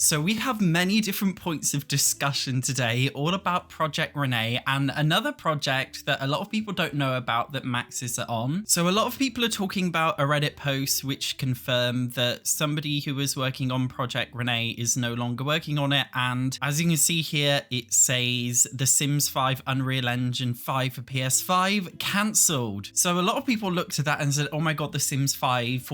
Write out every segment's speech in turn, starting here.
So we have many different points of discussion today, all about Project Renee and another project that a lot of people don't know about that Maxis are on. So a lot of people are talking about a Reddit post which confirmed that somebody who was working on Project Renee is no longer working on it. And as you can see here, it says The Sims 5 Unreal Engine 5 for PS5 cancelled. So a lot of people looked at that and said, oh my God, The Sims 5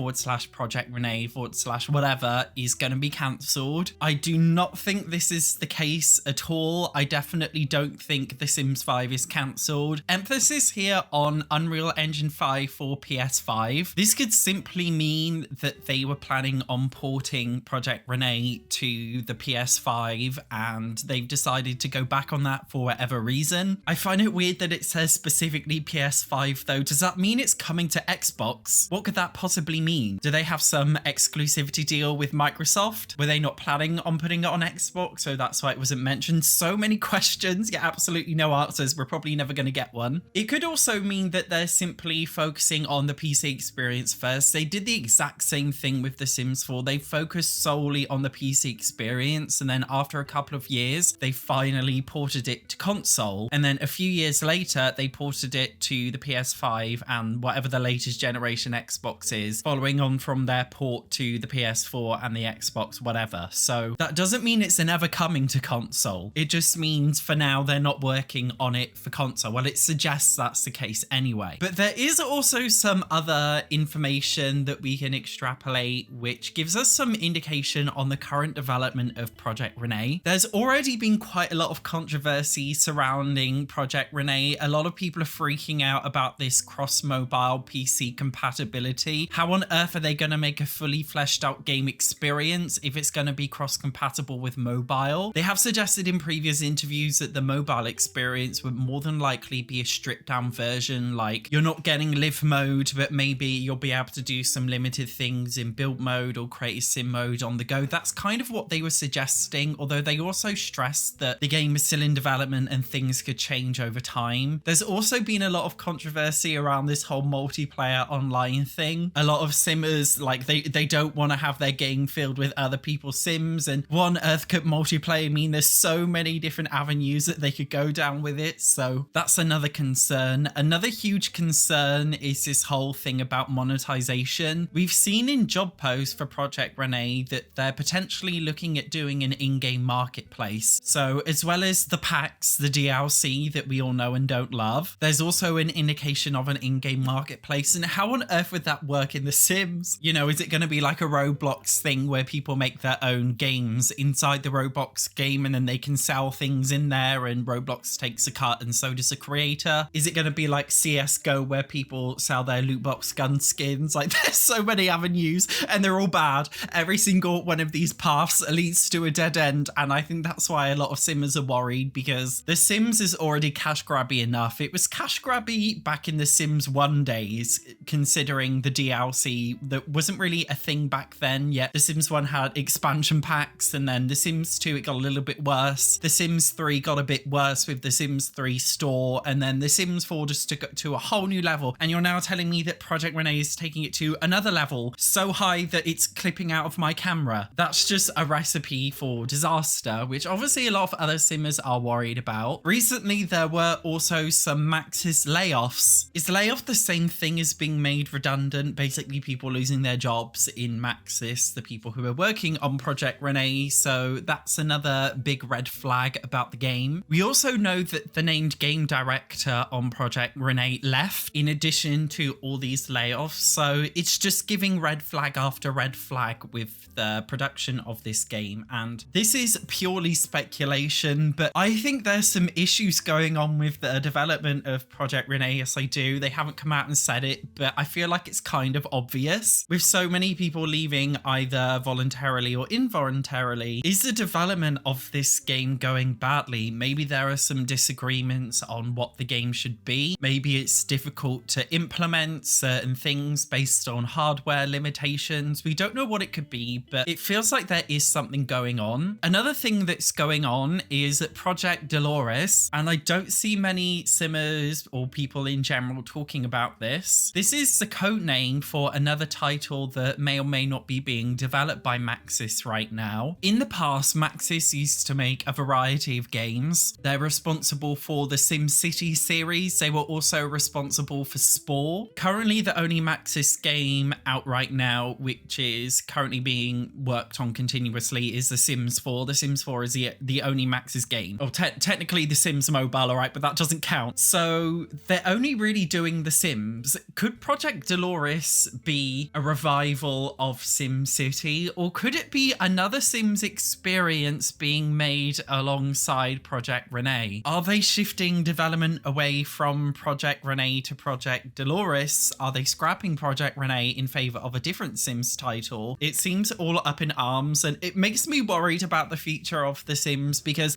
/ Project Renee / whatever is going to be cancelled. I do not think this is the case at all. I definitely don't think The Sims 5 is cancelled. Emphasis here on Unreal Engine 5 for PS5. This could simply mean that they were planning on porting Project Renee to the PS5 and they've decided to go back on that for whatever reason. I find it weird that it says specifically PS5 though. Does that mean it's coming to Xbox? What could that possibly mean? Do they have some exclusivity deal with Microsoft? Were they not planning on putting it on Xbox, so that's why it wasn't mentioned? So many questions, yet absolutely no answers. We're probably never going to get one. It could also mean that they're simply focusing on the PC experience first. They did the exact same thing with The Sims 4. They focused solely on the PC experience, and then after a couple of years, they finally ported it to console. And then a few years later, they ported it to the PS5 and whatever the latest generation Xbox is, following on from their port to the PS4 and the Xbox, whatever. So that doesn't mean it's never coming to console. It just means for now they're not working on it for console. Well, it suggests that's the case anyway. But there is also some other information that we can extrapolate, which gives us some indication on the current development of Project Renee. There's already been quite a lot of controversy surrounding Project Renee. A lot of people are freaking out about this cross-mobile PC compatibility. How on earth are they going to make a fully fleshed out game experience if it's going to be cross-compatible with mobile? They have suggested in previous interviews that the mobile experience would more than likely be a stripped down version, like you're not getting live mode, but maybe you'll be able to do some limited things in build mode or create a sim mode on the go. That's kind of what they were suggesting, although they also stressed that the game is still in development and things could change over time. There's also been a lot of controversy around this whole multiplayer online thing. A lot of simmers, like they don't want to have their game filled with other people's sims, and what on earth could multiplayer mean? There's so many different avenues that they could go down with it, so that's another concern. Another huge concern is this whole thing about monetization. We've seen in job posts for Project Renee that they're potentially looking at doing an in-game marketplace. So as well as the packs, the DLC that we all know and don't love, there's also an indication of an in-game marketplace. And how on earth would that work in The Sims? You know, is it going to be like a Roblox thing where people make their own games inside the Roblox game and then they can sell things in there and Roblox takes a cut and so does the creator? Is it going to be like CSGO where people sell their loot box gun skins? Like, there's so many avenues and they're all bad. Every single one of these paths leads to a dead end, and I think that's why a lot of simmers are worried, because The Sims is already cash grabby enough. It was cash grabby back in The Sims 1 days, considering the DLC that wasn't really a thing back then, yet The Sims 1 had expansion packs, and then The Sims 2 it got a little bit worse. The Sims 3 got a bit worse with The Sims 3 store, and then The Sims 4 just took it to a whole new level. And you're now telling me that Project Renee is taking it to another level so high that it's clipping out of my camera. That's just a recipe for disaster, which obviously a lot of other simmers are worried about. Recently, there were also some Maxis layoffs. Is layoff the same thing as being made redundant? Basically, people losing their jobs in Maxis, the people who are working on Project Renee. So that's another big red flag about the game. We also know that the named game director on Project Renee left, in addition to all these layoffs. So it's just giving red flag after red flag with the production of this game. And this is purely speculation, but I think there's some issues going on with the development of Project Renee. Yes, I do. They haven't come out and said it, but I feel like it's kind of obvious. With so many people leaving either voluntarily or involuntarily, is the development of this game going badly? Maybe there are some disagreements on what the game should be. Maybe it's difficult to implement certain things based on hardware limitations. We don't know what it could be, but it feels like there is something going on. Another thing that's going on is Project Dolores, and I don't see many simmers or people in general talking about this. This is the code name for another title that may or may not be being developed by Maxis right now. now. In the past, Maxis used to make a variety of games. They're responsible for the SimCity series. They were also responsible for Spore. Currently, the only Maxis game out right now, which is currently being worked on continuously, is The Sims 4. The Sims 4 is the only Maxis game. Or technically The Sims Mobile, all right, but that doesn't count. So they're only really doing The Sims. Could Project Dolores be a revival of SimCity, or could it be another Sims experience being made alongside Project Renee? Are they shifting development away from Project Renee to Project Dolores? Are they scrapping Project Renee in favor of a different Sims title? It seems all up in arms, and it makes me worried about the future of The Sims, because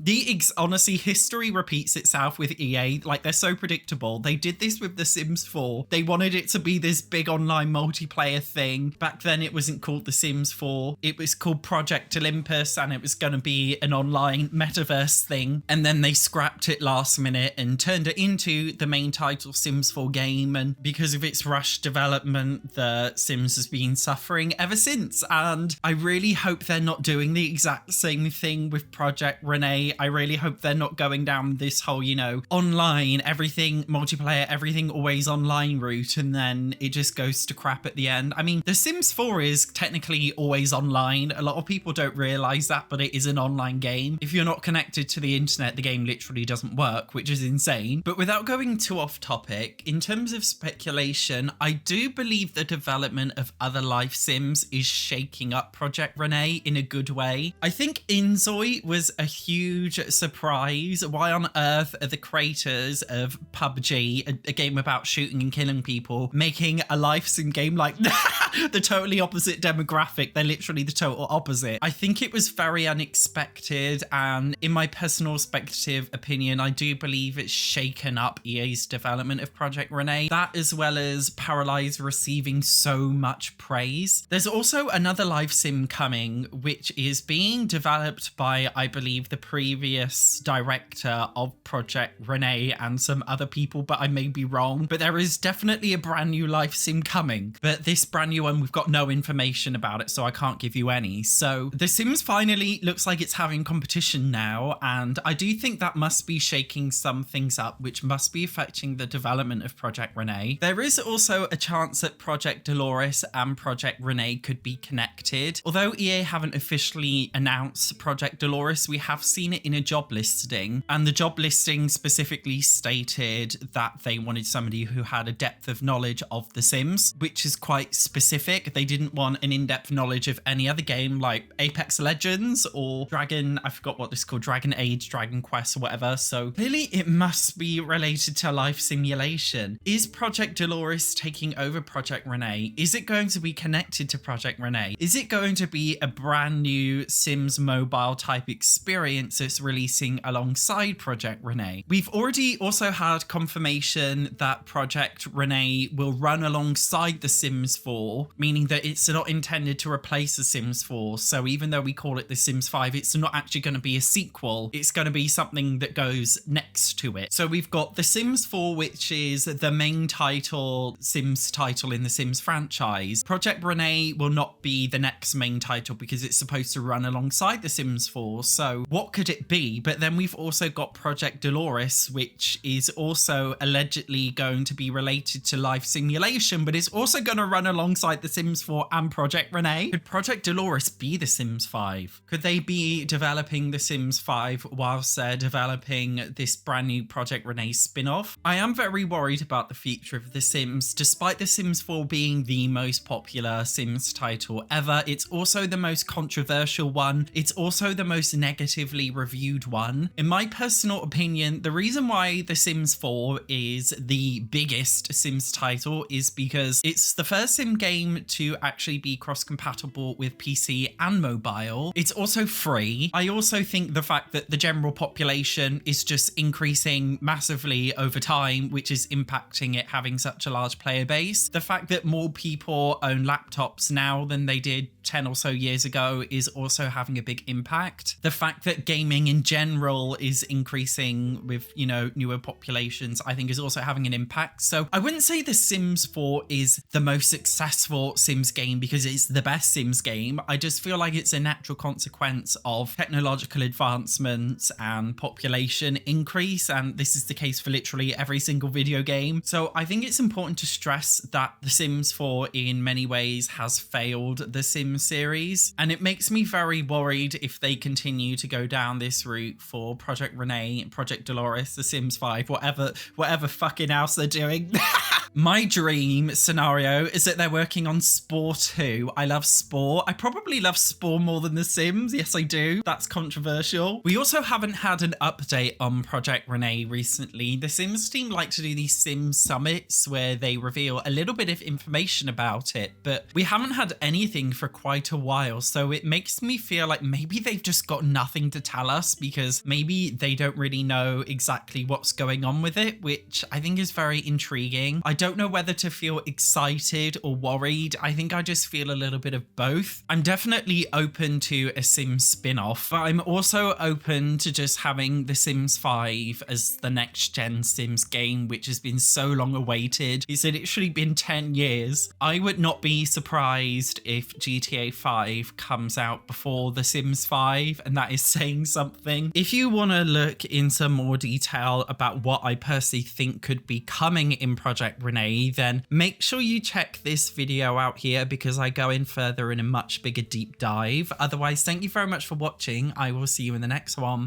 honestly, history repeats itself with EA. Like, they're so predictable. They did this with The Sims 4. They wanted it to be this big online multiplayer thing. Back then, it wasn't called The Sims 4. It was called Project Olympus, and it was going to be an online metaverse thing. And then they scrapped it last minute and turned it into the main title Sims 4 game. And because of its rushed development, The Sims has been suffering ever since. And I really hope they're not doing the exact same thing with Project Renee. I really hope they're not going down this whole, online, everything multiplayer, everything always online route, and then it just goes to crap at the end. I mean, The Sims 4 is technically always online. A lot of people don't realize that, but it is an online game. If you're not connected to the internet, the game literally doesn't work, which is insane. But without going too off topic, in terms of speculation, I do believe the development of other life sims is shaking up Project Renee in a good way. I think Inzoi was a huge surprise. Why on earth are the creators of PUBG, a game about shooting and killing people, making a life sim game like the totally opposite demographic? They're literally the total opposite. I think it was very unexpected, and in my personal speculative opinion, I do believe it's shaken up EA's development of Project Renee. That, as well as Paralyze receiving so much praise. There's also another live sim coming, which is being developed by, I believe, the previous director of Project Renee and some other people, but I may be wrong. But there is definitely a brand new live sim coming. But this brand new one, we've got no information about it, so I can't give you any. So The Sims finally looks like it's having competition now, and I do think that must be shaking some things up, which must be affecting the development of Project Renee. There is also a chance that Project Dolores and Project Renee could be connected. Although EA haven't officially announced Project Dolores, we have seen it in a job listing, and the job listing specifically stated that they wanted somebody who had a depth of knowledge of The Sims, which is quite specific. They didn't want an in-depth knowledge of any other game like Apex Legends or I forgot what this is called, Dragon Age, Dragon Quest or whatever. So clearly it must be related to life simulation. Is Project Dolores taking over Project Renee? Is it going to be connected to Project Renee? Is it going to be a brand new Sims mobile type experience that's releasing alongside Project Renee? We've already also had confirmation that Project Renee will run alongside The Sims 4, meaning that it's not intended to replace The Sims 4. So even though we call it The Sims 5, it's not actually going to be a sequel. It's going to be something that goes next to it. So we've got The Sims 4, which is the main Sims title in the Sims franchise. Project Renee will not be the next main title because it's supposed to run alongside The Sims 4. So what could it be? But then we've also got Project Dolores, which is also allegedly going to be related to life simulation, but it's also going to run alongside The Sims 4 and Project Renee. Could Project Dolores be The Sims 5? Could they be developing The Sims 5 whilst they're developing this brand new Project Renee spin-off? I am very worried about the future of The Sims. Despite The Sims 4 being the most popular Sims title ever, it's also the most controversial one. It's also the most negatively reviewed one. In my personal opinion, the reason why The Sims 4 is the biggest Sims title is because it's the first Sim game to actually be cross-compatible with PC and mobile. It's also free. I also think the fact that the general population is just increasing massively over time, which is impacting it having such a large player base. The fact that more people own laptops now than they did 10 or so years ago is also having a big impact. The fact that gaming in general is increasing with, newer populations, I think is also having an impact. So I wouldn't say The Sims 4 is the most successful for Sims game because it's the best Sims game. I just feel like it's a natural consequence of technological advancements and population increase, and this is the case for literally every single video game. So I think it's important to stress that The Sims 4 in many ways has failed the Sims series, and it makes me very worried if they continue to go down this route for Project Renee, Project Dolores, The Sims 5, whatever fucking else they're doing. My dream scenario is that they're working on Spore 2. I love Spore. I probably love Spore more than The Sims. Yes, I do. That's controversial. We also haven't had an update on Project Renee recently. The Sims team like to do these Sims summits where they reveal a little bit of information about it, but we haven't had anything for quite a while. So it makes me feel like maybe they've just got nothing to tell us because maybe they don't really know exactly what's going on with it, which I think is very intriguing. I don't know whether to feel excited or worried. I think I just feel a little bit of both. I'm definitely open to a Sims spin-off, but I'm also open to just having The Sims 5 as the next gen Sims game, which has been so long awaited. It's literally been 10 years. I would not be surprised if GTA 5 comes out before The Sims 5, and that is saying something. If you want to look into more detail about what I personally think could be coming in Project Renee, then make sure you check this video out here because I go in further in a much bigger deep dive. Otherwise, thank you very much for watching. I will see you in the next one.